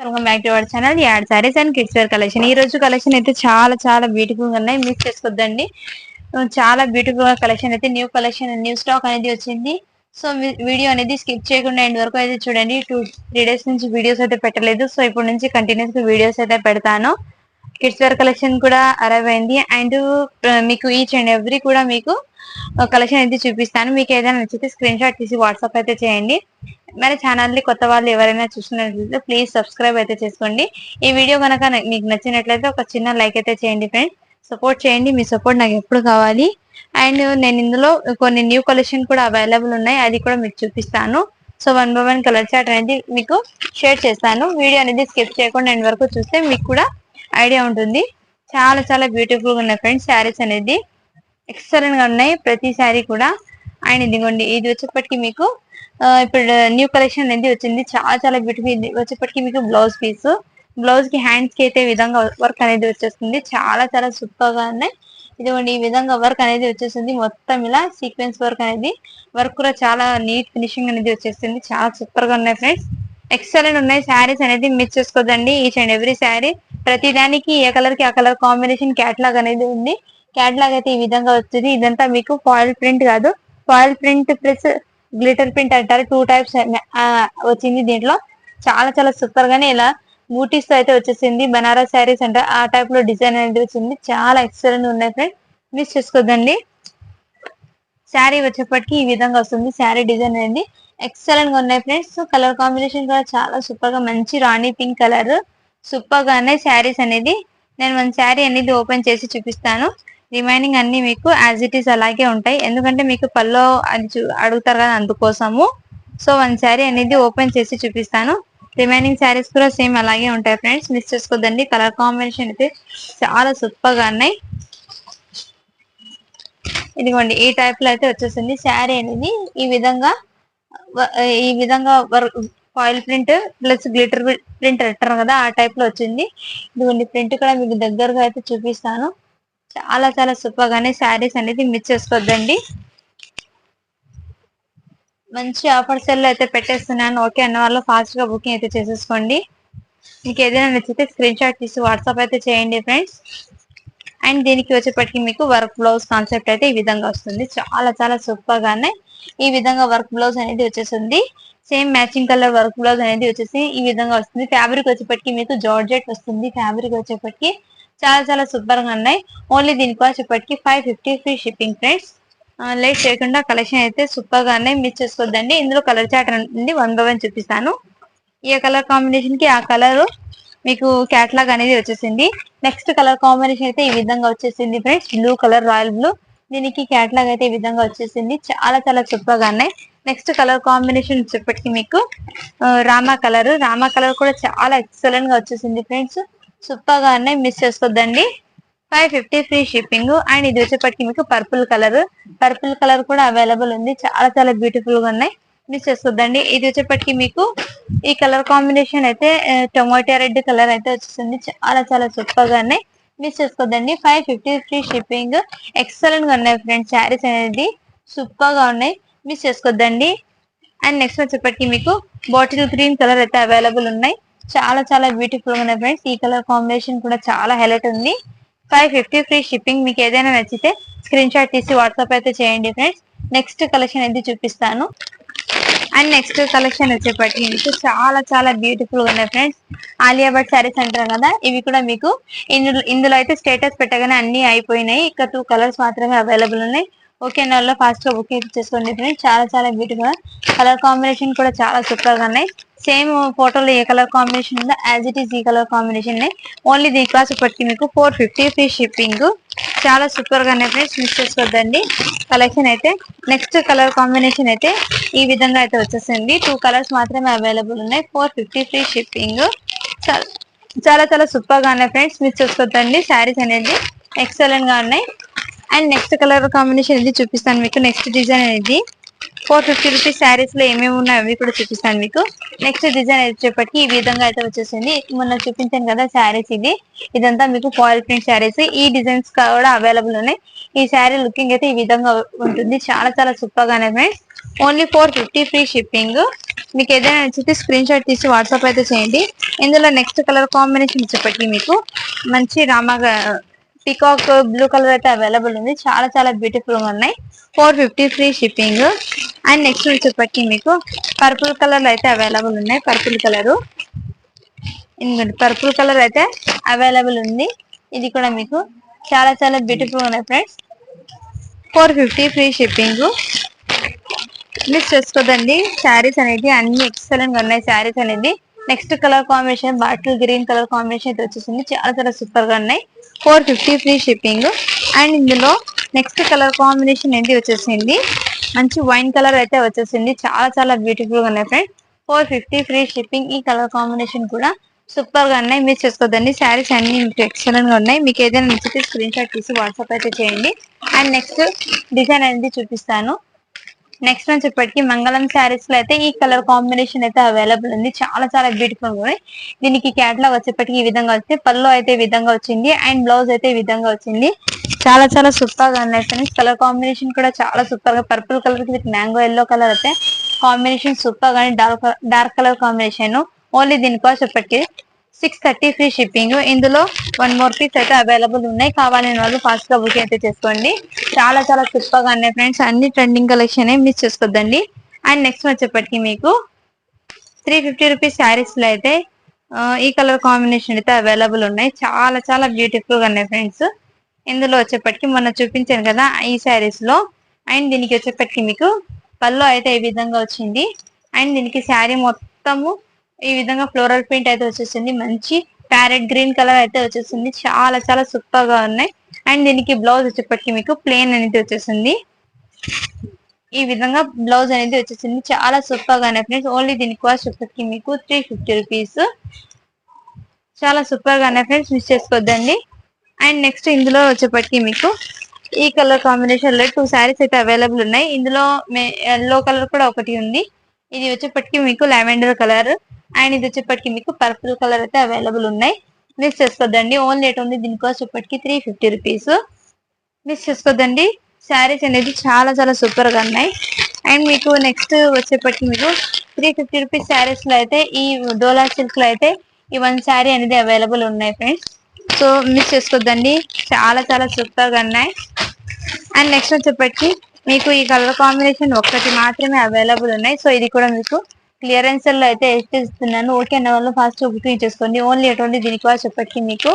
Welcome back to our channel ad sarees and kids wear collection. ఈ రోజు collection అయితే చాలా చాలా బ్యూటిఫుల్ గా ఉన్నాయి, మిస్ చేసుకోద్దండి. చాలా బ్యూటిఫుల్ గా కలెక్షన్ అయితే న్యూ కలెక్షన్ న్యూ స్టాక్ అనేది వచ్చింది. సో వీడియో అనేది స్కిప్ చేయకుండా ఎండ్ వరకు అయితే చూడండి. 2-3 డేస్ నుంచి వీడియోస్ అయితే పెట్టలేదు, సో ఇప్పుడు నుంచి కంటిన్యూస్ గా వీడియోస్ అయితే పెడతాను. కిడ్స్ వేర్ కలెక్షన్ కూడా అరైవ్ అయింది అండ్ మీకు ఈచ్ అండ్ ఎవ్రీ కూడా మీకు కలెక్షన్ అయితే చూపిస్తాను. మీకు ఏదైనా నచ్చితే స్క్రీన్ షాట్ తీసి వాట్సాప్ అయితే చేయండి. మరి ఛానల్ ని కొత్త వాళ్ళు ఎవరైనా చూసినట్లయితే ప్లీజ్ సబ్స్క్రైబ్ అయితే చేసుకోండి. ఈ వీడియో కనుక మీకు నచ్చినట్లయితే ఒక చిన్న లైక్ అయితే చేయండి ఫ్రెండ్స్. సపోర్ట్ చేయండి, మీ సపోర్ట్ నాకు ఎప్పుడు కావాలి. అండ్ నేను ఇందులో కొన్ని న్యూ కలెక్షన్ కూడా అవైలబుల్ ఉన్నాయి, అది కూడా మీకు చూపిస్తాను. సో 1 by 1 కలర్ చార్ట్ అనేది మీకు షేర్ చేస్తాను. వీడియో అనేది స్కిప్ చేయకుండా ఎండ్ వరకు చూస్తే మీకు కూడా ఐడియా ఉంటుంది. చాలా చాలా బ్యూటిఫుల్ గా ఉన్నాయి ఫ్రెండ్స్. శారీస్ అనేది ఎక్సలెంట్ గా ఉన్నాయి ప్రతి శారీ కూడా. అండ్ ఇదిగోండి, ఇది వచ్చేప్పటికి మీకు ఇప్పుడు న్యూ కలెక్షన్ అనేది వచ్చింది. చాలా చాలా బ్యూటిఫుల్. ఇది వచ్చేప్పటికి మీకు బ్లౌజ్ పీస్, బ్లౌజ్ కి హ్యాండ్స్ కి అయితే ఈ విధంగా వర్క్ అనేది వచ్చేస్తుంది. చాలా చాలా సూపర్ గా ఉన్నాయి. ఇదిగోండి, ఈ విధంగా వర్క్ అనేది వచ్చేస్తుంది. మొత్తం ఇలా సీక్వెన్స్ వర్క్ అనేది, వర్క్ కూడా చాలా నీట్ ఫినిషింగ్ అనేది వచ్చేస్తుంది. చాలా సూపర్ గా ఉన్నాయి ఫ్రెండ్స్, ఎక్సలెంట్ ఉన్నాయి. శారీస్ అనేది మిస్ చేసుకోదండి. ఈచ్ అండ్ ఎవ్రీ శారీ ప్రతి దానికి ఏ కలర్ కి ఆ కలర్ కాంబినేషన్ క్యాట్లాగ్ అనేది ఉంది. క్యాట్లాగ్ అయితే ఈ విధంగా వస్తుంది. ఇదంతా మీకు ఫాయిల్ ప్రింట్ కాదు, foil print plus glitter print అంటారు. 2 టైప్స్ వచ్చింది దీంట్లో. చాలా చాలా సూపర్ గానే ఇలా బూటీస్ తో అయితే వచ్చేసింది. బనారస్ శారీస్ అంటే ఆ టైప్ లో డిజైన్ అనేది వచ్చింది. చాలా ఎక్సలెంట్ ఉన్నాయి ఫ్రెండ్స్, మిస్ చేసుకోదండి. శారీ వచ్చేప్పటికి ఈ విధంగా వస్తుంది. శారీ డిజైన్ అనేది ఎక్సలెంట్ గా ఉన్నాయి ఫ్రెండ్స్. కలర్ కాంబినేషన్ కూడా చాలా సూపర్ గా, మంచి రాణి పింక్ కలర్ సూపర్ గా ఉన్నాయి శారీస్ అనేది. నేను 1 శారీ అనేది ఓపెన్ చేసి చూపిస్తాను. రిమైనింగ్ అన్ని మీకు యాజ్ ఇట్ ఈస్ అలాగే ఉంటాయి, ఎందుకంటే మీకు పల్లో అది అడుగుతారు కదా, అందుకోసము. సో 1 శారీ అనేది ఓపెన్ చేసి చూపిస్తాను. రిమైనింగ్ శారీస్ కూడా సేమ్ అలాగే ఉంటాయి ఫ్రెండ్స్, మిస్ చేసుకోదండి. కలర్ కాంబినేషన్ అయితే చాలా సూపర్ గా ఉన్నాయి. ఇదిగోండి, ఈ టైప్ లో అయితే వచ్చేసింది శారీ అనేది. ఈ విధంగా foil print plus glitter print అంటారు కదా, ఆ టైప్ లో వచ్చింది. ఇదిగోండి, ప్రింట్ కూడా మీకు దగ్గరగా అయితే చూపిస్తాను. చాలా చాలా సూపర్ గానే శారీస్ అనేది మిస్ చేసుకోవద్దండి. మంచి ఆఫర్ సెల్ అయితే పెట్టేస్తున్నాను. ఓకే అన్న వాళ్ళు ఫాస్ట్ గా బుకింగ్ అయితే చేసేసుకోండి. మీకు ఏదైనా నచ్చితే స్క్రీన్ షాట్ తీసి వాట్సాప్ అయితే చేయండి ఫ్రెండ్స్. అండ్ దీనికి వచ్చేప్పటికి మీకు వర్క్ బ్లౌజ్ కాన్సెప్ట్ అయితే ఈ విధంగా వస్తుంది. చాలా చాలా సూపర్ గానే ఈ విధంగా వర్క్ బ్లౌజ్ అనేది వచ్చేసింది. Same matching colour work blouse అనేది వచ్చేసి ఈ విధంగా వస్తుంది. ఫ్యాబ్రిక్ వచ్చేప్పటికి మీకు జార్జెట్ వస్తుంది. ఫ్యాబ్రిక్ వచ్చేప్పటికి చాలా చాలా సూపర్ గా ఉన్నాయి. ఓన్లీ దీనికి వచ్చేప్పటికి 550 ఫ్రీ షిప్పింగ్ ఫ్రెండ్స్. లేట్ చేయకుండా కలెక్షన్ అయితే సూపర్ గా ఉన్నాయి, మిస్ చేసుకోవద్దండి. ఇందులో కలర్ చార్ట్ అనేది 1 by 1 చూపిస్తాను. ఏ కలర్ కాంబినేషన్ కి ఆ కలర్ మీకు క్యాట్లాగ్ అనేది వచ్చేసింది. నెక్స్ట్ కలర్ కాంబినేషన్ అయితే ఈ విధంగా వచ్చేసింది friends, blue colour, royal blue. దీనికి క్యాట్లాగ్ అయితే ఈ విధంగా వచ్చేసింది. చాలా చాలా సూపర్ గా ఉన్నాయి. నెక్స్ట్ కలర్ కాంబినేషన్ వచ్చేప్పటికి మీకు రామా కలర్. రామా కలర్ కూడా చాలా ఎక్సలెంట్ గా వచ్చేసింది ఫ్రెండ్స్, సూపర్ గా ఉన్నాయి, మిస్ చేసుకోవద్దండి. 550 ఫ్రీ షిప్పింగ్. అండ్ ఇది వచ్చేప్పటికి మీకు పర్పుల్ కలర్, పర్పుల్ కలర్ కూడా అవైలబుల్ ఉంది. చాలా చాలా బ్యూటిఫుల్ గా ఉన్నాయి, మిస్ చేసుకోవద్దండి. ఇది వచ్చేప్పటికి మీకు ఈ కలర్ కాంబినేషన్ అయితే టొమాటో రెడ్ కలర్ అయితే వచ్చేసింది. చాలా చాలా సూపర్ గా ఉన్నాయి, మిస్ చేసుకోవద్దండి. 550 ఫ్రీ షిప్పింగ్. ఎక్సలెంట్ గా ఉన్నాయి ఫ్రెండ్స్, శారీస్ అనేది సూపర్ గా ఉన్నాయి, మిస్ చేసుకోవద్దండి. అండ్ నెక్స్ట్ వచ్చేప్పటికి మీకు బాటిల్ గ్రీన్ కలర్ అయితే అవైలబుల్ ఉన్నాయి. చాలా చాలా బ్యూటిఫుల్ గా ఉన్నాయి ఫ్రెండ్స్. ఈ కలర్ కాంబినేషన్ కూడా చాలా హైలైట్ ఉంది. 550 ఫ్రీ షిప్పింగ్. మీకు ఏదైనా నచ్చితే స్క్రీన్ షాట్ తీసి వాట్సాప్ అయితే చేయండి ఫ్రెండ్స్. నెక్స్ట్ కలెక్షన్ అయితే చూపిస్తాను. అండ్ నెక్స్ట్ కలెక్షన్ వచ్చేప్పటికి మీకు చాలా చాలా బ్యూటిఫుల్ గా ఉన్నాయి ఫ్రెండ్స్. ఆలియా భట్ శారీస్ అంటారు కదా, ఇవి కూడా మీకు ఇందులో అయితే స్టేటస్ పెట్టగానే అన్ని అయిపోయినాయి. ఇక 2 కలర్స్ మాత్రమే అవైలబుల్ ఉన్నాయి. ఓకే నెలలో ఫాస్ట్ గా బుక్ చేసుకోండి ఫ్రెండ్స్. చాలా చాలా బ్యూటిఫుల్. కలర్ కాంబినేషన్ కూడా చాలా సూపర్ గా ఉన్నాయి. సేమ్ ఫోటోలో ఏ కలర్ కాంబినేషన్ ఉందో యాజ్ ఇట్ ఈస్ ఈ కలర్ కాంబినేషన్. ఓన్లీ దీని క్లాస్ ఇప్పటికి మీకు 450 ఫ్రీ షిప్పింగ్. చాలా సూపర్ గా ఉన్నాయి ఫ్రెండ్స్, మిస్ చేసుకోవద్దండి కలెక్షన్ అయితే. నెక్స్ట్ కలర్ కాంబినేషన్ అయితే ఈ విధంగా అయితే వచ్చేసింది. 2 కలర్స్ మాత్రమే అవైలబుల్ ఉన్నాయి. 450 ఫ్రీ షిప్పింగ్. చాలా చాలా సూపర్ గా ఉన్నాయి ఫ్రెండ్స్, మిస్ చేసుకోవద్దండి. శారీస్ అనేది ఎక్సలెంట్ గా ఉన్నాయి. అండ్ నెక్స్ట్ కలర్ కాంబినేషన్ ఇది చూపిస్తాను మీకు. నెక్స్ట్ డిజైన్ అనేది 450 రూపీస్ శారీస్ లో ఏమేమి ఉన్నాయి అవి కూడా చూపిస్తాను మీకు. నెక్స్ట్ డిజైన్ వచ్చేప్పటికి ఈ విధంగా అయితే వచ్చేసింది. మొన్న చూపించాను కదా శారీస్, ఇదంతా మీకు ఫాయిల్ ప్రింట్ శారీస్. ఈ డిజైన్స్ కూడా అవైలబుల్ ఉన్నాయి. ఈ శారీ లుకింగ్ అయితే ఈ విధంగా ఉంటుంది. చాలా చాలా సూపర్ గానే ఫ్రెండ్స్, ఓన్లీ 450 ఫ్రీ షిప్పింగ్. మీకు ఏదైనా నచ్చితే స్క్రీన్ షాట్ తీసి వాట్సాప్ అయితే చేయండి. ఇందులో నెక్స్ట్ కలర్ కాంబినేషన్ వచ్చేప్పటికి మీకు మంచి పికాక్ బ్లూ కలర్ అయితే అవైలబుల్ ఉంది. చాలా చాలా బ్యూటిఫుల్ గా ఉన్నాయి. 450 ఫ్రీ షిప్పింగ్. అండ్ నెక్స్ట్ వచ్చేప్పటికి మీకు పర్పుల్ కలర్ అయితే అవైలబుల్ ఉన్నాయి. పర్పుల్ కలర్, ఎందుకంటే పర్పుల్ కలర్ అయితే అవైలబుల్ ఉంది. ఇది కూడా మీకు చాలా చాలా బ్యూటిఫుల్ ఉన్నాయి ఫ్రెండ్స్. 450 free shipping. మిస్ చేసుకోదండి. శారీస్ అనేది అన్ని ఎక్సలెంట్ గా ఉన్నాయి. శారీస్ అనేది next colour combination bottle green colour combination అయితే వచ్చేసింది. చాలా చాలా సూపర్ గా ఉన్నాయి. 450 ఫ్రీ షిప్పింగ్. అండ్ ఇందులో నెక్స్ట్ కలర్ కాంబినేషన్ ఏంటి వచ్చేసింది మంచి వైన్ కలర్ అయితే వచ్చేసింది. చాలా చాలా బ్యూటిఫుల్ గా ఉన్నాయి ఫ్రెండ్స్. 450 free shipping. ఈ కలర్ కాంబినేషన్ కూడా సూపర్ గా ఉన్నాయి. మిస్ చేసుకోదండి. శారీస్ అన్ని మీకు ఎక్సలెంట్ గా ఉన్నాయి. మీకు ఏదైనా నచ్చితే స్క్రీన్ షాట్ తీసి వాట్సాప్ అయితే చేయండి. అండ్ నెక్స్ట్ డిజైన్ అనేది చూపిస్తాను. నెక్స్ట్ వచ్చేప్పటికి మంగళం శారీస్ లో అయితే ఈ కలర్ కాంబినేషన్ అయితే అవైలబుల్ ఉంది. చాలా చాలా బ్యూటిఫుల్ గా దీనికి క్యాటలాగ్ వచ్చేప్పటికి ఈ విధంగా వచ్చింది. పళ్ళు అయితే ఈ విధంగా వచ్చింది. అండ్ బ్లౌజ్ అయితే ఈ విధంగా వచ్చింది. చాలా చాలా సూపర్ గా ఉన్నాయి ఫ్రెండ్స్. కలర్ కాంబినేషన్ కూడా చాలా సూపర్ గా purple colour with mango yellow colour అయితే కాంబినేషన్ సూపర్ గా డార్క్ కలర్ కాంబినేషన్. ఓన్లీ దీని కాస్ట్ వచ్చేప్పటికి 630 ఫ్రీ షిప్పింగ్. ఇందులో 1 మోర్ పీస్ అయితే అవైలబుల్ ఉన్నాయి. కావాలని వాళ్ళు ఫాస్ట్ గా బుక్ అయితే చేసుకోండి. చాలా చాలా సూపర్ గా ఉన్నాయి ఫ్రెండ్స్. అన్ని ట్రెండింగ్ కలెక్షన్ మిస్ చేసుకోద్దండి. అండ్ నెక్స్ట్ వచ్చేప్పటికి మీకు 350 రూపీస్ శారీస్ లో అయితే ఈ కలర్ కాంబినేషన్ అయితే అవైలబుల్ ఉన్నాయి. చాలా చాలా బ్యూటిఫుల్ గా ఉన్నాయి ఫ్రెండ్స్. ఇందులో వచ్చేప్పటికి మొన్న చూపించాను కదా ఈ శారీస్ లో. అండ్ దీనికి వచ్చేప్పటికి మీకు పళ్ళు అయితే ఈ విధంగా వచ్చింది. అండ్ దీనికి శారీ మొత్తము ఈ విధంగా ఫ్లోరల్ ప్రింట్ అయితే వచ్చేసింది. మంచి ప్యారెట్ గ్రీన్ కలర్ అయితే వచ్చేసింది. చాలా చాలా సూపర్ గా ఉన్నాయి. అండ్ దీనికి బ్లౌజ్ వచ్చేప్పటికి మీకు ప్లేన్ అనేది వచ్చేసింది. ఈ విధంగా బ్లౌజ్ అనేది వచ్చేసింది. చాలా సూపర్ గా ఉన్నాయి ఫ్రెండ్స్. ఓన్లీ దీని కాస్ట్ వచ్చేప్పటికి మీకు 350 రూపీస్. చాలా సూపర్ గా ఉన్నాయి ఫ్రెండ్స్. మిస్ చేసుకోవద్దండి. అండ్ నెక్స్ట్ ఇందులో వచ్చేప్పటికి మీకు ఈ కలర్ కాంబినేషన్ లో 2 శారీస్ అయితే అవైలబుల్ ఉన్నాయి. ఇందులో ఎల్లో కలర్ కూడా ఒకటి ఉంది. ఇది వచ్చేప్పటికి మీకు లావెండర్ కలర్. అండ్ ఇది వచ్చేప్పటికి మీకు పర్పుల్ కలర్ అయితే అవైలబుల్ ఉన్నాయి. మిస్ చేసుకోద్దండి. ఓన్లీ ఎట్ ఉంది దీని కాస్ట్ వచ్చేప్పటికి 350 రూపీస్. మిస్ చేసుకోద్దండి. శారీస్ అనేది చాలా చాలా సూపర్ గా ఉన్నాయి. అండ్ మీకు నెక్స్ట్ వచ్చేప్పటికి మీకు 350 రూపీస్ శారీస్ లో అయితే ఈ డోలా సిల్క్ లో అయితే ఈ 1 శారీ అనేది అవైలబుల్ ఉన్నాయి ఫ్రెండ్స్. So miss చేసుకోద్దండి. చాలా చాలా సూపర్ గా ఉన్నాయి. అండ్ నెక్స్ట్ వచ్చేప్పటికి మీకు ఈ కలర్ కాంబినేషన్ ఒక్కటి మాత్రమే అవైలబుల్ ఉన్నాయి. సో ఇది కూడా మీకు క్లియరెన్స్ లో అయితే ఇస్తున్నాను. ఓకే అన్న వాళ్ళు ఫాస్ట్ బుకింగ్ చేసుకోండి. ఓన్లీ ఎటువంటి దీనికి కాస్ట్ చెప్పటికి మీకు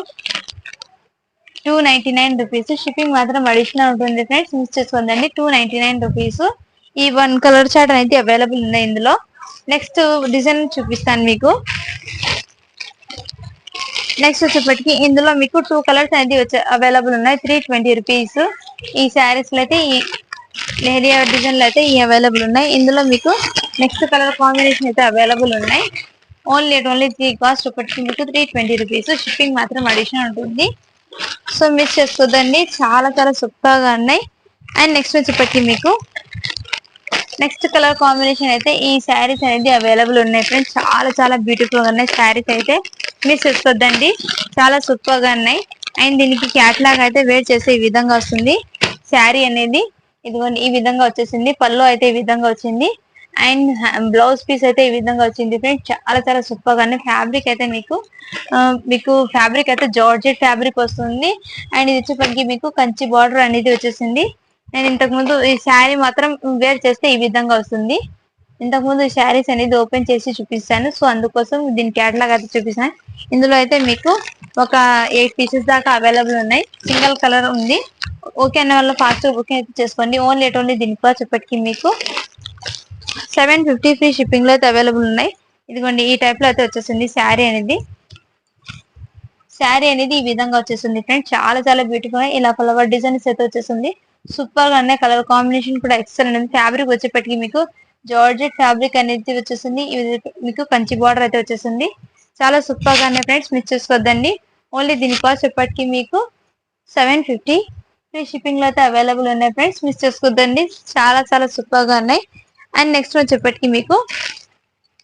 299 రూపీస్. షిప్పింగ్ మాత్రం అడిషనల్ ఉంటుంది ఫ్రెండ్స్. మిస్ చేసుకోండి. 299 రూపీస్. ఈ 1 కలర్ చార్ట్ అయితే అవైలబుల్ ఉన్నాయి ఇందులో. నెక్స్ట్ డిజైన్ చూపిస్తాను మీకు. నెక్స్ట్ వచ్చేప్పటికి ఇందులో మీకు 2 కలర్స్ అనేది అవైలబుల్ ఉన్నాయి. 320 రూపీస్. ఈ శారీస్ లో అయితే ఈ లేరియా డిజైన్ లో అయితే ఈ అవైలబుల్ ఉన్నాయి. ఇందులో మీకు నెక్స్ట్ కలర్ కాంబినేషన్ అయితే అవైలబుల్ ఉన్నాయి. ఓన్లీ 3 కాస్ట్ ఒకటి మీకు 320 రూపీస్. షిప్పింగ్ మాత్రం అడిషనల్ ఉంటుంది. సో మిస్ చేసుకోదండి. చాలా చాలా సూపర్ గా ఉన్నాయి. అండ్ నెక్స్ట్ వచ్చేప్పటికి మీకు నెక్స్ట్ కలర్ కాంబినేషన్ అయితే ఈ శారీస్ అనేది అవైలబుల్ ఉన్నాయి ఫ్రెండ్స్. చాలా చాలా బ్యూటిఫుల్ గా ఉన్నాయి శారీస్ అయితే. మిస్ చేసుకోద్దండి. చాలా సూపర్ గా ఉన్నాయి. అండ్ దీనికి క్యాట్లాగ్ అయితే వేర్ చేసే ఈ విధంగా వస్తుంది. శారీ అనేది ఇదిగోండి ఈ విధంగా వచ్చేసింది. పళ్ళు అయితే ఈ విధంగా వచ్చింది. అండ్ బ్లౌజ్ పీస్ అయితే ఈ విధంగా వచ్చింది ఫ్రెండ్స్. చాలా చాలా సూపర్ గా ఉన్నాయి. ఫ్యాబ్రిక్ అయితే మీకు ఫ్యాబ్రిక్ అయితే జార్జెట్ ఫ్యాబ్రిక్ వస్తుంది. అండ్ ఇది వచ్చేప్పటికి మీకు కంచి బార్డర్ అనేది వచ్చేసింది. నేను ఇంతకు ముందు ఈ శారీ మాత్రం వేర్ చేస్తే ఈ విధంగా వస్తుంది. ఇంతకు ముందు ఈ శారీస్ అనేది ఓపెన్ చేసి చూపిస్తాను. సో అందుకోసం దీని క్యాటలాగ్ అయితే చూపిస్తాను. ఇందులో అయితే మీకు ఒక 8 పీసెస్ దాకా అవైలబుల్ ఉన్నాయి. సింగిల్ కలర్ ఉంది. ఓకే అన్న వాళ్ళు ఫాస్ట్ బుకింగ్ అయితే చేసుకోండి. ఓన్లీ ఎటువంటి దీనికి వచ్చేప్పటికి మీకు 750 ఫ్రీ షిప్పింగ్ లో అయితే అవైలబుల్ ఉన్నాయి. ఇదిగోండి ఈ టైప్ లో అయితే వచ్చేసింది శారీ అనేది. శారీ అనేది ఈ విధంగా వచ్చేసింది ఫ్రెండ్స్. చాలా చాలా బ్యూటిఫుల్ గా ఇలా ఫ్లవర్ డిజైన్స్ అయితే వచ్చేసింది. సూపర్ గా ఉన్నాయి. కలర్ కాంబినేషన్ కూడా ఎక్సలెంట్ ఉంది. ఫ్యాబ్రిక్ వచ్చేప్పటికి మీకు జార్జెట్ ఫ్యాబ్రిక్ అనేది వచ్చేసింది. మీకు కంచి బార్డర్ అయితే వచ్చేసింది. చాలా సూపర్ గా ఉన్నాయి ఫ్రెండ్స్. మిస్ చేసుకోవద్దండి. ఓన్లీ దీని కాస్ట్ చెప్పటికి మీకు 750 ఫ్రీ షిప్పింగ్ లో అయితే అవైలబుల్ ఉన్నాయి ఫ్రెండ్స్. మిస్ చేసుకోవద్దండి. చాలా చాలా సూపర్ గా ఉన్నాయి. అండ్ నెక్స్ట్ వచ్చేప్పటికి మీకు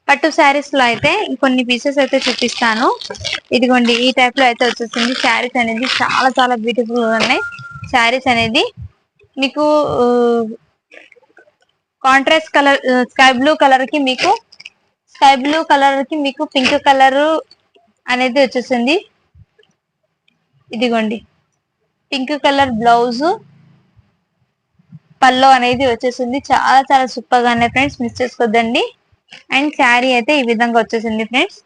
పట్టు శారీస్ లో అయితే కొన్ని పీసెస్ అయితే చూపిస్తాను. ఇదిగోండి ఈ టైప్ లో అయితే వచ్చేసింది. శారీస్ అనేది చాలా చాలా బ్యూటిఫుల్ గా ఉన్నాయి. శారీస్ అనేది మీకు contrast colour sky blue colour కి మీకు పింక్ కలర్ అనేది వచ్చేసింది. ఇదిగోండి పింక్ కలర్ బ్లౌజ్, పల్లో అనేది వచ్చేసింది. చాలా చాలా సూపర్ గా ఉన్నాయి ఫ్రెండ్స్, మిస్ చేసుకోద్దండి. అండ్ శారీ అయితే ఈ విధంగా వచ్చేసింది ఫ్రెండ్స్.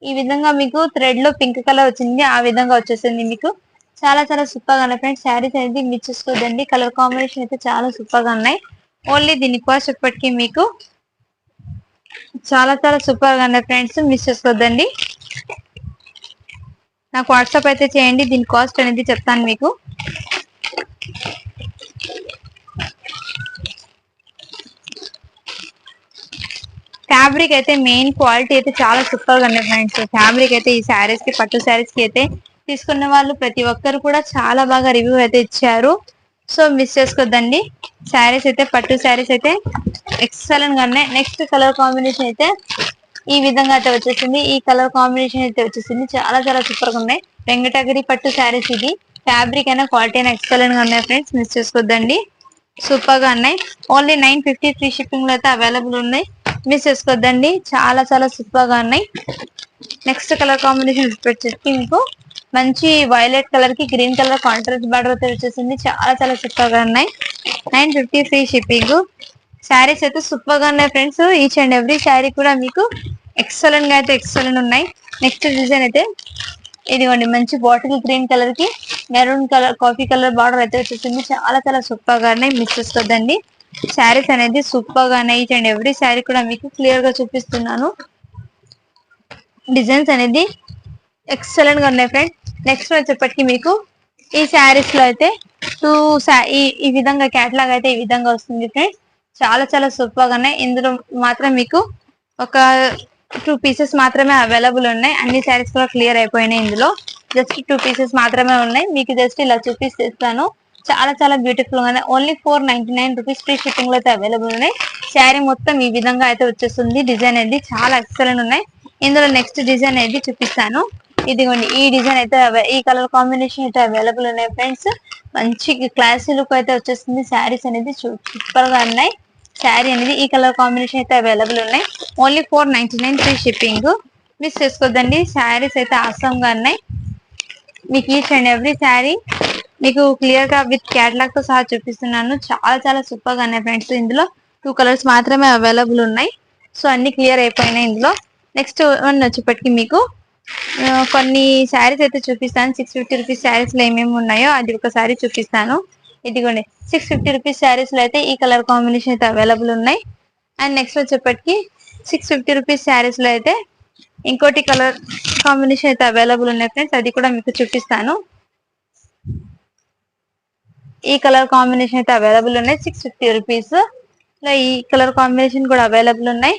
ఈ విధంగా మీకు థ్రెడ్ లో పింక్ కలర్ వచ్చింది, ఆ విధంగా వచ్చేసింది మీకు. చాలా చాలా సూపర్ గా ఉన్నాయి ఫ్రెండ్స్. శారీస్ అనేది మిస్ చేసుకోదండి. కలర్ కాంబినేషన్ అయితే చాలా సూపర్ గా ఉన్నాయి. ఓన్లీ దీని కాస్ట్ ఇప్పటికీ మీకు చాలా చాలా సూపర్ గా ఉన్నాయి ఫ్రెండ్స్, మిస్ చేసుకోద్దండి. నాకు వాట్సాప్ అయితే చేయండి, దీని కాస్ట్ అనేది చెప్తాను మీకు. ఫ్యాబ్రిక్ అయితే మెయిన్ క్వాలిటీ అయితే చాలా సూపర్ గా ఉన్నాయి ఫ్రెండ్స్. ఫ్యాబ్రిక్ అయితే ఈ శారీస్ కి, పట్టు శారీస్ కి అయితే తీసుకున్న వాళ్ళు ప్రతి ఒక్కరు కూడా చాలా బాగా రివ్యూ అయితే ఇచ్చారు. సో మిస్ చేసుకోద్దండి. శారీస్ అయితే, పట్టు శారీస్ అయితే ఎక్సలెంట్ గా ఉన్నాయి. నెక్స్ట్ కలర్ కాంబినేషన్ అయితే ఈ విధంగా అయితే వచ్చేసింది. ఈ కలర్ కాంబినేషన్ అయితే వచ్చేసింది. చాలా చాలా సూపర్ గా ఉన్నాయి. వెంకటగిరి పట్టు శారీస్ ఇది. ఫ్యాబ్రిక్ అయినా క్వాలిటీ అయినా ఎక్సలెంట్ గా ఉన్నాయి ఫ్రెండ్స్, మిస్ చేసుకోద్దండి. సూపర్ గా ఉన్నాయి. ఓన్లీ 950 ఫ్రీ షిప్పింగ్ లో అయితే అవైలబుల్ ఉన్నాయి, మిస్ చేసుకోద్దండి. చాలా చాలా సూపర్ గా ఉన్నాయి. నెక్స్ట్ కలర్ కాంబినేషన్ వచ్చేసి మీకు మంచి వైలెట్ కలర్ కి గ్రీన్ కలర్ కాంట్రాస్ట్ బార్డర్ అయితే వచ్చేసింది. చాలా చాలా సూపర్ గా ఉన్నాయి. 950 ఫ్రీ షిప్పింగ్. శారీస్ అయితే సూపర్ గా ఉన్నాయి friends. Each and every sari కూడా మీకు ఎక్సలెంట్ గా అయితే ఎక్సలెంట్ ఉన్నాయి. నెక్స్ట్ డిజైన్ అయితే ఇదిగోండి మంచి బాటిల్ గ్రీన్ కలర్ కి maroon colour, coffee colour border అయితే వచ్చేసింది. చాలా చాలా సూపర్ గా ఉన్నాయి, మిస్ చేసుకోద్దండి. శారీస్ అనేది సూపర్ గా ఉన్నాయి. ఈచ్ అండ్ ఎవ్రీ శారీ కూడా మీకు క్లియర్ గా చూపిస్తున్నాను. డిజైన్స్ అనేది ఎక్సలెంట్ గా ఉన్నాయి ఫ్రెండ్స్. నెక్స్ట్ వచ్చేప్పటికి మీకు ఈ శారీస్ లో అయితే ఈ విధంగా క్యాటలాగ్ అయితే ఈ విధంగా వస్తుంది ఫ్రెండ్స్. చాలా చాలా సూపర్ గా ఉన్నాయి. ఇందులో మాత్రం మీకు ఒక 2 పీసెస్ మాత్రమే అవైలబుల్ ఉన్నాయి. అన్ని శారీస్ కూడా క్లియర్ అయిపోయినాయి. ఇందులో జస్ట్ 2 పీసెస్ మాత్రమే ఉన్నాయి. మీకు జస్ట్ ఇలా చూపిస్తాను. చాలా చాలా బ్యూటిఫుల్ గా ఉన్నాయి. ఓన్లీ 499 రూపీస్ ఫ్రీ షిప్పింగ్ లో అయితే అవైలబుల్ ఉన్నాయి. శారీ మొత్తం ఈ విధంగా అయితే వచ్చేస్తుంది. డిజైన్ అనేది చాలా ఎక్సలెంట్ ఉన్నాయి. ఇందులో నెక్స్ట్ డిజైన్ అనేది చూపిస్తాను. ఇదిగోండి ఈ డిజైన్ అయితే ఈ కలర్ కాంబినేషన్ అయితే అవైలబుల్ ఉన్నాయి ఫ్రెండ్స్. మంచి క్లాసీ లుక్ అయితే వచ్చేస్తుంది. శారీస్ అనేది సూపర్ గా ఉన్నాయి. శారీ అనేది ఈ కలర్ కాంబినేషన్ అయితే అవైలబుల్ ఉన్నాయి. ఓన్లీ 499 ఫ్రీ షిప్పింగ్, మిస్ చేసుకోద్దండి. శారీస్ అయితే ఆసమ్ గా ఉన్నాయి. మీకు ఈచ్ అండ్ ఎవ్రీ శారీ మీకు క్లియర్ గా విత్ క్యాటలాగ్ తో సహా చూపిస్తున్నాను. చాలా చాలా సూపర్ గా ఉన్నాయి ఫ్రెండ్స్. ఇందులో 2 కలర్స్ మాత్రమే అవైలబుల్ ఉన్నాయి. సో అన్ని క్లియర్ అయిపోయినాయి. ఇందులో నెక్స్ట్ వన్ వచ్చేప్పటికి మీకు కొన్ని శారీస్ అయితే చూపిస్తాను. 650 రూపీస్ శారీస్ లో ఏమేమి ఉన్నాయో అది ఒకసారి చూపిస్తాను. ఇదిగోండి 650 రూపీస్ శారీస్ లో అయితే ఈ కలర్ కాంబినేషన్ అయితే అవైలబుల్ ఉన్నాయి. అండ్ నెక్స్ట్ వచ్చేప్పటికి 650 రూపీస్ శారీస్ లో అయితే ఇంకోటి కలర్ కాంబినేషన్ అయితే అవైలబుల్ ఉన్నాయి ఫ్రెండ్స్. అది కూడా మీకు చూపిస్తాను. ఈ కలర్ కాంబినేషన్ అయితే అవైలబుల్ ఉన్నాయి. 650 రూపీస్ లో ఈ కలర్ కాంబినేషన్ కూడా అవైలబుల్ ఉన్నాయి.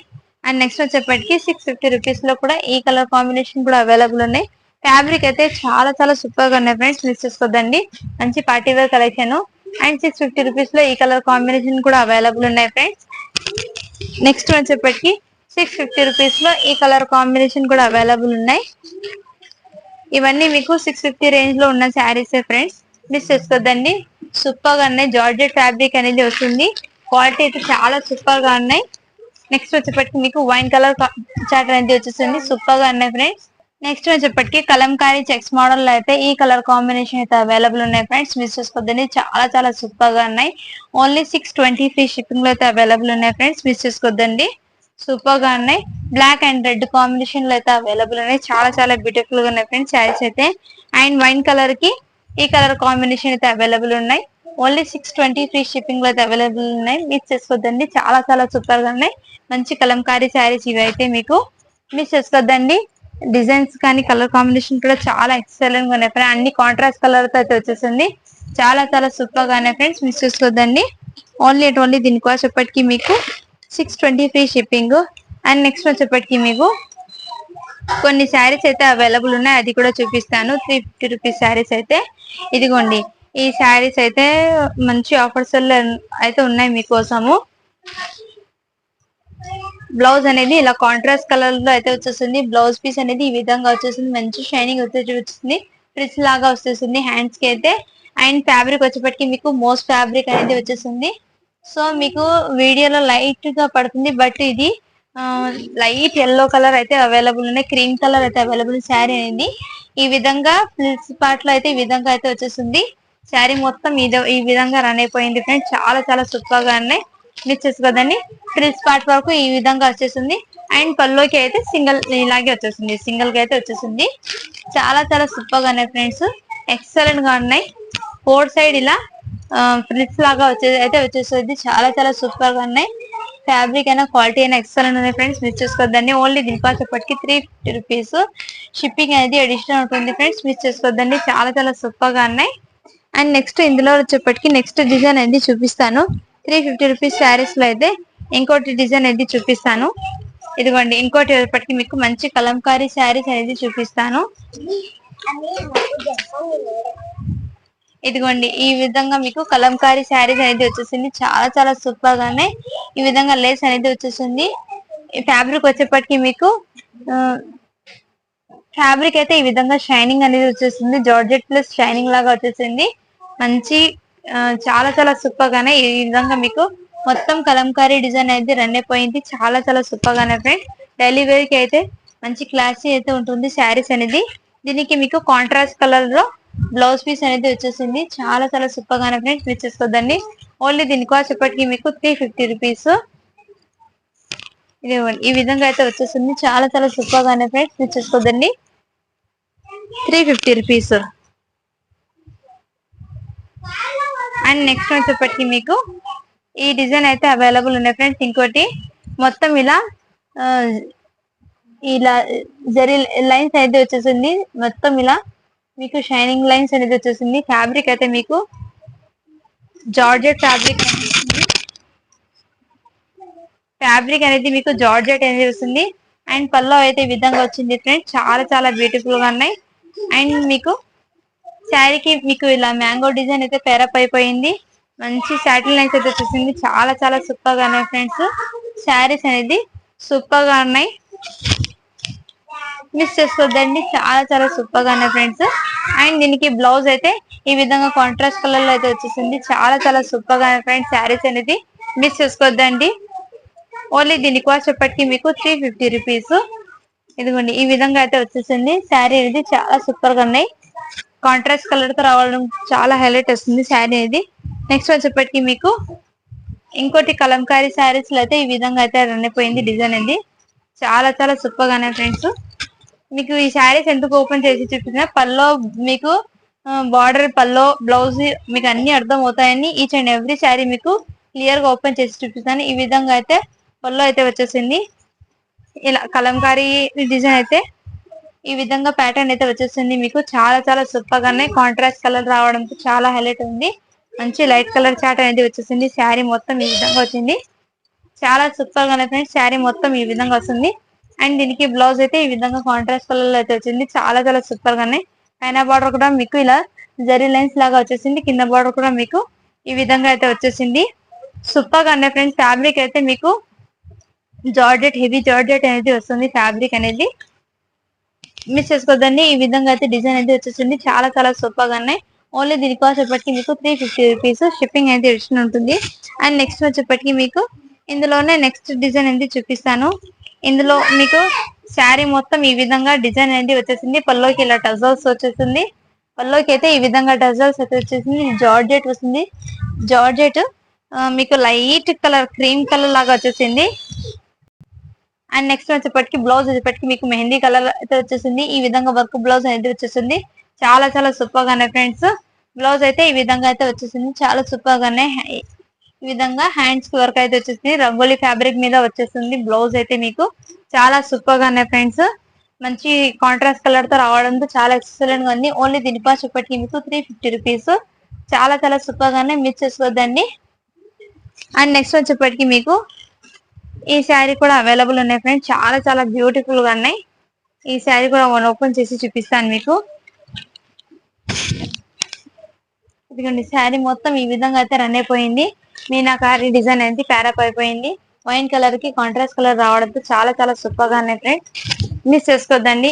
అండ్ నెక్స్ట్ వచ్చేప్పటికి 650 రూపీస్ లో కూడా ఈ కలర్ కాంబినేషన్ కూడా అవైలబుల్ ఉన్నాయి. ఫ్యాబ్రిక్ అయితే చాలా చాలా సూపర్ గా ఉన్నాయి ఫ్రెండ్స్, మిస్ చేసుకోద్దండి. మంచి party wear collection. And 650 rupees లో ఈ కలర్ కాంబినేషన్ కూడా అవైలబుల్ ఉన్నాయి ఫ్రెండ్స్. నెక్స్ట్ వచ్చేప్పటికి 650 రూపీస్ లో ఈ కలర్ కాంబినేషన్ కూడా అవైలబుల్ ఉన్నాయి. ఇవన్నీ మీకు 650 రేంజ్ లో ఉన్న శారీస్ ఫ్రెండ్స్, మిస్ చేసుకోద్దండి. సూపర్ గా ఉన్నాయి. జార్జెట్ ఫ్యాబ్రిక్ అనేది వస్తుంది. క్వాలిటీ అయితే చాలా సూపర్ గా ఉన్నాయి. నెక్స్ట్ వచ్చేప్పటికి మీకు వైన్ కలర్ చార్ట్ అనేది వచ్చేసింది. సూపర్ గా ఉన్నాయి ఫ్రెండ్స్. నెక్స్ట్ వచ్చేప్పటికి కలంకారీ చెక్స్ మోడల్ లో అయితే ఈ కలర్ కాంబినేషన్ అయితే అవైలబుల్ ఉన్నాయి ఫ్రెండ్స్, మిస్ చేసుకోద్దండి. చాలా చాలా సూపర్ గా ఉన్నాయి. ఓన్లీ 620 ఫ్రీ షిప్పింగ్ లో అయితే అవైలబుల్ ఉన్నాయి ఫ్రెండ్స్, మిస్ చేసుకోద్దండి. సూపర్ గా ఉన్నాయి. బ్లాక్ అండ్ రెడ్ కాంబినేషన్ లో అయితే అవైలబుల్ ఉన్నాయి. చాలా చాలా బ్యూటిఫుల్ గా ఉన్నాయి ఫ్రెండ్స్ శారీస్ అయితే. అండ్ వైన్ కలర్ కి ఈ కలర్ కాంబినేషన్ అయితే అవైలబుల్ ఉన్నాయి. ఓన్లీ 620 ఫ్రీ షిప్పింగ్ లో అయితే అవైలబుల్ ఉన్నాయి, మిస్ చేసుకోద్దండి. చాలా చాలా సూపర్ గా ఉన్నాయి. మంచి కలంకారీ శారీస్ ఇవి అయితే మీకు, మిస్ చేసుకోద్దండి. డిజైన్స్ కానీ కలర్ కాంబినేషన్ కూడా చాలా ఎక్సలెంట్ గా ఉన్నాయి. అన్ని కాంట్రాస్ట్ కలర్ తో అయితే వచ్చేసింది. చాలా చాలా సూపర్ గా ఉన్నాయి ఫ్రెండ్స్, మిస్ చేసుకోద్దండి. ఓన్లీ దీనికి వచ్చేప్పటికి మీకు 620 ఫ్రీ షిప్పింగ్. అండ్ నెక్స్ట్ వచ్చేప్పటికి మీకు కొన్ని శారీస్ అయితే అవైలబుల్ ఉన్నాయి, అది కూడా చూపిస్తాను. 350 రూపీస్ శారీస్ అయితే ఇదిగోండి. ఈ శారీస్ అయితే మంచి ఆఫర్స్ అయితే ఉన్నాయి మీకోసము. బ్లౌజ్ అనేది ఇలా కాంట్రాస్ట్ కలర్ లో అయితే వచ్చేసింది. బ్లౌజ్ పీస్ అనేది ఈ విధంగా వచ్చేసింది. మంచి షైనింగ్ వచ్చేసింది. ఫ్రిల్స్ లాగా వచ్చేసింది. హ్యాండ్స్ కి అయితే అండ్ ఫ్యాబ్రిక్ వచ్చేప్పటికి మీకు మోస్ ఫ్యాబ్రిక్ అనేది వచ్చేసింది. సో మీకు వీడియోలో లైట్ గా పడుతుంది, బట్ ఇది లైట్ ఎల్లో కలర్ అయితే అవైలబుల్ ఉన్నాయి, క్రీమ్ కలర్ అయితే అవైలబుల్. శారీ అనేది ఈ విధంగా ఫ్లిట్స్ పార్ట్ లో అయితే ఈ విధంగా అయితే వచ్చేసింది. శారీ మొత్తం ఈ విధంగా రన్ అయిపోయింది ఫ్రెండ్స్. చాలా చాలా సూపర్ గా ఉన్నాయి. మీరు చూసుకోదండి, ఫ్రిల్స్ పార్ట్ వరకు ఈ విధంగా వచ్చేసింది. అండ్ పల్లోకి అయితే సింగిల్ ఇలాగే వచ్చేసింది, సింగిల్ గా అయితే వచ్చేసింది. చాలా చాలా సూపర్ గా ఉన్నాయి ఫ్రెండ్స్, ఎక్సలెంట్ గా ఉన్నాయి. ఫోర్ సైడ్ ఇలా ఫ్రిల్స్ లాగా వచ్చేసింది. చాలా చాలా సూపర్ గా ఉన్నాయి. ఫ్యాబ్రిక్ అయినా క్వాలిటీ అయినా ఎక్సలెంట్ ఉన్నాయి ఫ్రెండ్స్. మిస్ చేసుకోవద్దండి. ఓన్లీ దీనికోసప్పటికి 350 రూపీస్ షిప్పింగ్ అనేది అడిషనల్ ఉంటుంది ఫ్రెండ్స్. మిస్ చేసుకోవద్దండి, చాలా చాలా సూపర్ గా ఉన్నాయి. అండ్ నెక్స్ట్ ఇందులో వచ్చేప్పటికి నెక్స్ట్ డిజైన్ అనేది చూపిస్తాను. 350 రూపీస్ శారీస్ లో అయితే ఇంకోటి డిజైన్ అనేది చూపిస్తాను. ఇదిగోండి, ఇంకోటి వచ్చేప్పటికి మీకు మంచి కలంకారీ శారీస్ అనేది చూపిస్తాను. ఇదిగోండి, ఈ విధంగా మీకు కలంకారీ శారీస్ అనేది వచ్చేసింది. చాలా చాలా సూపర్ గానే ఈ విధంగా లేస్ అనేది వచ్చేసింది. ఈ ఫ్యాబ్రిక్ వచ్చేప్పటికి మీకు ఫ్యాబ్రిక్ అయితే ఈ విధంగా షైనింగ్ అనేది వచ్చేసింది. జార్జెట్ ప్లస్ షైనింగ్ లాగా వచ్చేసింది. మంచి చాలా చాలా సూపర్ గానే ఈ విధంగా మీకు మొత్తం కలంకారీ డిజైన్ అయితే రన్ అయిపోయింది. చాలా చాలా సూపర్ గానే ఫ్రెండ్స్. డైలీ వేర్ కి అయితే మంచి క్లాసీ అయితే ఉంటుంది శారీస్ అనేది. దీనికి మీకు కాంట్రాస్ట్ కలర్ లో బ్లౌజ్ పీస్ అనేది వచ్చేసింది. చాలా చాలా సూపర్ గానే ఫ్రెండ్స్. మీరు చూసుకోదండి, ఓన్లీ దీనికోసం ఇప్పటికి మీకు 350 రూపీస్. ఇది ఈ విధంగా అయితే వచ్చేసింది. చాలా చాలా సూపర్ గానే ఫ్రెండ్స్. మీరు చూసుకోదండి, 350 రూపీస్. అండ్ నెక్స్ట్ వచ్చేప్పటికి మీకు ఈ డిజైన్ అయితే అవైలబుల్ ఉన్నాయి ఫ్రెండ్స్. ఇంకోటి మొత్తం ఇలా ఇలా జరీ లైన్స్ అయితే వచ్చేసింది. మొత్తం ఇలా మీకు షైనింగ్ లైన్స్ అనేది వచ్చేసింది. ఫ్యాబ్రిక్ అయితే మీకు జార్జెట్ ఫ్యాబ్రిక్ అనేది మీకు జార్జెట్ అనేది వస్తుంది. అండ్ పల్లో అయితే ఈ విధంగా వచ్చింది ఫ్రెండ్స్. చాలా చాలా బ్యూటిఫుల్ గా ఉన్నాయి. అండ్ మీకు శారీకి మీకు ఇలా మ్యాంగో డిజైన్ అయితే పేరప్ అయిపోయింది. మంచి శాటిల్ లైన్స్ అయితే వచ్చేసింది. చాలా చాలా సూపర్ గా ఉన్నాయి ఫ్రెండ్స్. శారీస్ అనేది సూపర్ గా ఉన్నాయి, మిస్ చేసుకోవద్దండి. చాలా చాలా సూపర్ గా ఉన్నాయి ఫ్రెండ్స్. అండ్ దీనికి బ్లౌజ్ అయితే ఈ విధంగా కాంట్రాస్ట్ కలర్ లో అయితే వచ్చేసింది. చాలా చాలా సూపర్ గా ఉన్నాయి ఫ్రెండ్స్. శారీస్ అనేది మిస్ చేసుకోవద్దండి. ఓన్లీ దీని కాస్ట్ ఎప్పటికీ మీకు 350 రూపీస్. ఇదిగోండి, ఈ విధంగా అయితే వచ్చేసింది. శారీ అనేది చాలా సూపర్ గా ఉన్నాయి. కాంట్రాస్ట్ కలర్ తో రావడం చాలా హైలైట్ వస్తుంది శారీ అనేది. నెక్స్ట్ వచ్చేప్పటికి మీకు ఇంకోటి కలంకారీ శారీస్ లో అయితే ఈ విధంగా అయితే రన్ అయిపోయింది డిజైన్ అనేది. చాలా చాలా సూపర్ గానే ఫ్రెండ్స్. మీకు ఈ శారీస్ ఎందుకు ఓపెన్ చేసి చూపిస్తున్నా, పల్లో మీకు బార్డర్, పల్లో, బ్లౌజ్ మీకు అన్ని అర్థం అవుతాయని ఈచ్ అండ్ ఎవ్రీ శారీ మీకు క్లియర్ గా ఓపెన్ చేసి చూపిస్తాను. ఈ విధంగా అయితే పల్లో అయితే వచ్చేసింది. ఇలా కలంకారీ డిజైన్ అయితే ఈ విధంగా ప్యాటర్న్ అయితే వచ్చేసింది. మీకు చాలా చాలా సూపర్ గానే కాంట్రాస్ట్ కలర్ రావడంతో చాలా హైలైట్ ఉంది. మంచి లైట్ కలర్ చాట్ అనేది వచ్చేసింది. శారీ మొత్తం ఈ విధంగా వచ్చింది. చాలా సూపర్ గానే ఫ్రెండ్స్. శారీ మొత్తం ఈ విధంగా వస్తుంది. అండ్ దీనికి బ్లౌజ్ అయితే ఈ విధంగా కాంట్రాస్ట్ కలర్ లో అయితే వచ్చింది. చాలా చాలా సూపర్ గానే పైన బార్డర్ కూడా మీకు ఇలా జరీ లైన్స్ లాగా వచ్చేసింది. కింద బార్డర్ కూడా మీకు ఈ విధంగా అయితే వచ్చేసింది. సూపర్ గానే ఫ్రెండ్స్. ఫ్యాబ్రిక్ అయితే మీకు జార్జెట్, హెవీ జార్జెట్ అనేది వస్తుంది ఫ్యాబ్రిక్ అనేది. మిస్ చేసుకోవద్దండి. ఈ విధంగా అయితే డిజైన్ అయితే వచ్చేసింది. చాలా చాలా సూపర్ గా ఉన్నాయి. ఓన్లీ దీని కాస్ట్ వచ్చేప్పటికి మీకు 350 రూపీస్. షిప్పింగ్ అయితే ఇష్టం ఉంటుంది. అండ్ నెక్స్ట్ వచ్చేప్పటికి మీకు ఇందులోనే నెక్స్ట్ డిజైన్ అనేది చూపిస్తాను. ఇందులో మీకు శారీ మొత్తం ఈ విధంగా డిజైన్ అనేది వచ్చేసింది. పల్లోకి ఇలా టజల్స్ వచ్చేసింది. పల్లోకి అయితే ఈ విధంగా టజల్స్ అయితే వచ్చేసింది. జార్జెట్ వస్తుంది. జార్జెట్ మీకు లైట్ కలర్, క్రీమ్ కలర్ లాగా వచ్చేసింది. అండ్ నెక్స్ట్ వచ్చేప్పటికి బ్లౌజ్ వచ్చేప్పటికి మీకు మెహందీ కలర్ అయితే వచ్చేసింది. ఈ విధంగా వర్క్ బ్లౌజ్ అనేది వచ్చేసింది. చాలా చాలా సూపర్ గానే ఫ్రెండ్స్. బ్లౌజ్ అయితే ఈ విధంగా అయితే వచ్చేసింది. చాలా సూపర్ గానే ఈ విధంగా హ్యాండ్స్ కి వర్క్ అయితే వచ్చేసింది. రంగోలీ ఫ్యాబ్రిక్ మీద వచ్చేసింది. బ్లౌజ్ అయితే మీకు చాలా సూపర్ గానే ఫ్రెండ్స్. మంచి కాంట్రాస్ట్ కలర్ తో రావడంతో చాలా ఎక్సలెంట్ గా ఉంది. ఓన్లీ దీని కాస్ట్ ఇప్పటికి మీకు 350 రూపీస్. చాలా చాలా సూపర్ గానే మిస్ చేసుకోవద్దండి. అండ్ నెక్స్ట్ వచ్చేప్పటికి మీకు ఈ శారీ కూడా అవైలబుల్ ఉన్నాయి ఫ్రెండ్స్. చాలా చాలా బ్యూటిఫుల్ గా ఉన్నాయి. ఈ శారీ కూడా ఓపెన్ చేసి చూపిస్తాను మీకు. ఇదిగోండి, శారీ మొత్తం ఈ విధంగా అయితే రన్ అయిపోయింది. మీనాకారి డిజైన్ అనేది ప్యారప్ అయిపోయింది. వైన్ కలర్ కి కాంట్రాస్ట్ కలర్ రావడంతో చాలా చాలా సూపర్ గా ఉన్నాయి ఫ్రెండ్స్. మిస్ చేసుకోవద్దండి.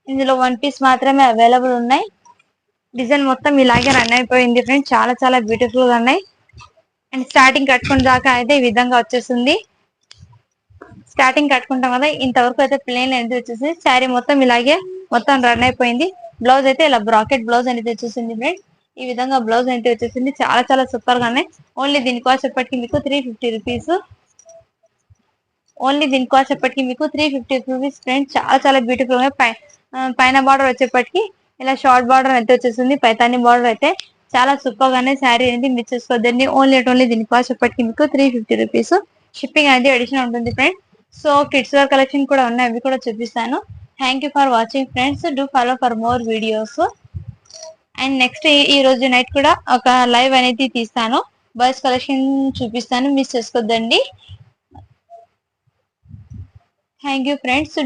ఇందులో 1 పీస్ మాత్రమే అవైలబుల్ ఉన్నాయి. డిజైన్ మొత్తం ఇలాగే రన్ అయిపోయింది ఫ్రెండ్స్. చాలా చాలా బ్యూటిఫుల్ గా ఉన్నాయి. అండ్ స్టార్టింగ్ కట్టుకున్న దాకా అయితే ఈ విధంగా వచ్చేస్తుంది. స్టార్టింగ్ కట్టుకుంటాం కదా, ఇంతవరకు అయితే ప్లేన్ అనేది వచ్చేసి శారీ మొత్తం ఇలాగే మొత్తం రన్ అయిపోయింది. బ్లౌజ్ అయితే ఇలా బ్రాకెట్ బ్లౌజ్ అనేది వచ్చేసింది ఫ్రెండ్స్. ఈ విధంగా బ్లౌజ్ అనేది వచ్చేసింది. చాలా చాలా సూపర్ గా ఉన్నాయి. ఓన్లీ దీని కాస్ట్ ఎప్పటికి మీకు 350 రూపీస్. ఓన్లీ దీని కాస్ట్ ఎప్పటికి మీకు 350 రూపీస్ ఫ్రెండ్స్. చాలా చాలా బ్యూటిఫుల్ గా పైన బార్డర్ వచ్చేప్పటికి ఇలా షార్ట్ బార్డర్ అయితే వచ్చేసింది. పైతాని బార్డర్ అయితే చాలా సూపర్ గానే శారీ అనేది మిస్ చేసుకోవద్దండి. ఓన్లీ దీని కాస్ట్ ఎప్పటికి మీకు 350 రూపీస్. షిప్పింగ్ అనేది అడిషనల్ ఉంటుంది friends. So kids wear collection కూడా ఉన్నాయి, అవి కూడా చూపిస్తాను. Thank you for watching friends. Do follow for more videos. And next ఈ రోజు నైట్ కూడా ఒక లైవ్ అనేది తీస్తాను, బాయ్స్ కలెక్షన్ చూపిస్తాను, మిస్ చేసుకోవద్దండి. Thank you friends.